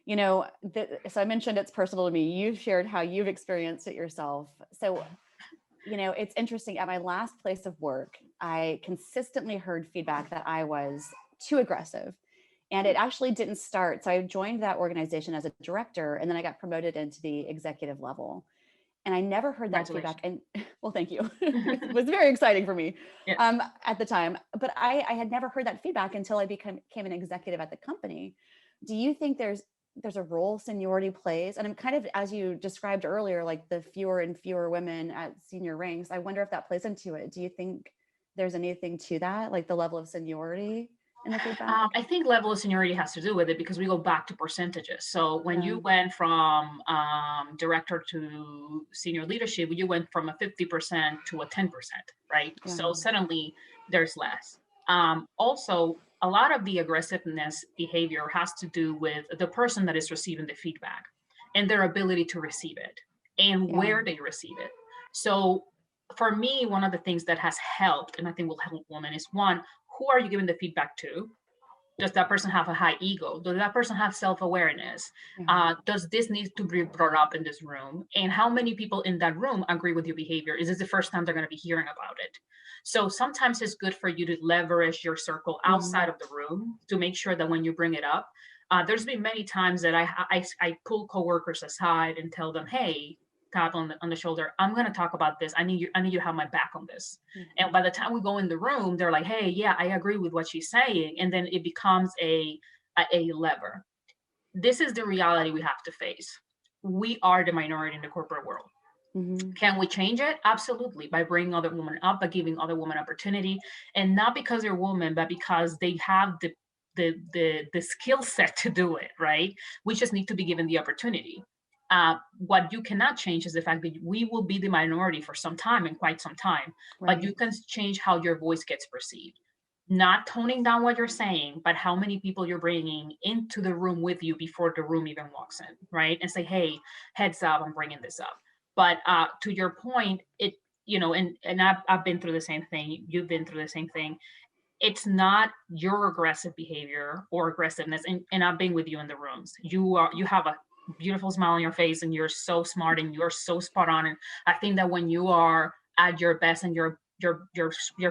So I mentioned it's personal to me. You've shared how you've experienced it yourself. So, it's interesting. At my last place of work, I consistently heard feedback that I was too aggressive. And it actually didn't start. So I joined that organization as a director, and then I got promoted into the executive level. And I never heard that Congratulations. feedback. And well, thank you. It was very exciting for me Yeah. at the time. But I had never heard that feedback until I became an executive at the company. Do you think there's a role seniority plays? And I'm kind of, as you described earlier, like the fewer and fewer women at senior ranks. I wonder if that plays into it. Do you think there's anything to that, like the level of seniority in the feedback? I think level of seniority has to do with it because we go back to percentages. So when you Um, went from director to senior leadership, you went from a 50% to a 10%, right? yeah, So suddenly there's less. Also, a lot of the aggressiveness behavior has to do with the person that is receiving the feedback and their ability to receive it and yeah, where they receive it. So for me, one of the things that has helped, and I think will help women, is one, who are you giving the feedback to? Does that person have a high ego? Does that person have self-awareness? yeah, Does this need to be brought up in this room? And how many people in that room agree with your behavior? Is this the first time they're going to be hearing about it? So sometimes it's good for you to leverage your circle outside mhm, of the room to make sure that when you bring it up, there's been many times that I pull coworkers aside and tell them, hey, tap on the shoulder, I'm going to talk about this. I need you to have my back on this. And mhm, by the time we go in the room, they're like, hey, yeah, I agree with what she's saying. And then it becomes a lever. This is the reality we have to face. We are the minority in the corporate world. mhm, Can we change it? Absolutely. By bringing other women up, by giving other women opportunity. And not because they're women, but because they have the skill set to do it, right? We just need to be given the opportunity. What you cannot change is the fact that we will be the minority for some time and quite some time, but you right. can change how your voice gets perceived. Not toning down what you're saying, but how many people you're bringing into the room with you before the room even walks in, right? And say, hey, heads up, I'm bringing this up. But to your point, and I've been through the same thing. You've been through the same thing. It's not your aggressive behavior or aggressiveness, and I've been with you in the rooms. You have a beautiful smile on your face, and you're so smart, and you're so spot on. And I think that when you are at your best and you're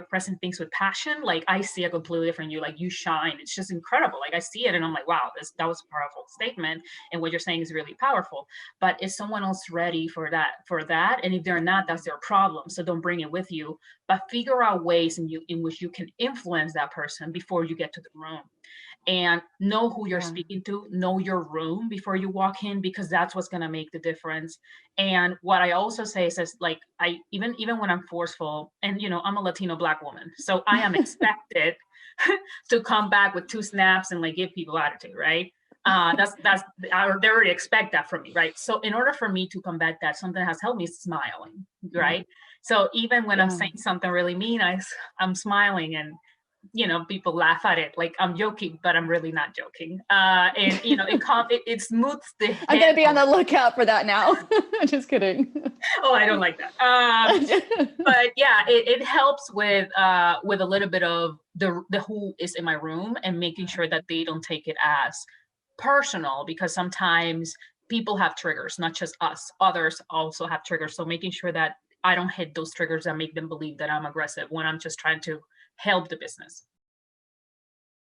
pressing things with passion, like I see a completely different you. Like you shine. It's just incredible. Like I see it, and I'm like, wow, that was a powerful statement, and what you're saying is really powerful. But is someone else ready for that? And if they're not, that's their problem. So don't bring it with you, but figure out ways in which you can influence that person before you get to the room, and know who you're Yeah. speaking to, know your room before you walk in, because that's what's going to make the difference. And what I also say is like, I even when I'm forceful, and I'm a Latino Black woman, so I am expected to come back with two snaps and like give people attitude, right? That's they already expect that from me, right? So in order for me to combat that, something has helped me smiling, Mhm. right? So even when I'm Yeah. saying something really mean, I'm smiling, and people laugh at it like I'm joking, but I'm really not joking. And it smooths the I'm head gonna be on of. the lookout for that now. Just kidding. Oh, I don't like that. But yeah, it helps with a little bit of the who is in my room, and making sure that they don't take it as personal, because sometimes people have triggers, not just us. Others also have triggers. So making sure that I don't hit those triggers that make them believe that I'm aggressive when I'm just trying to help the business.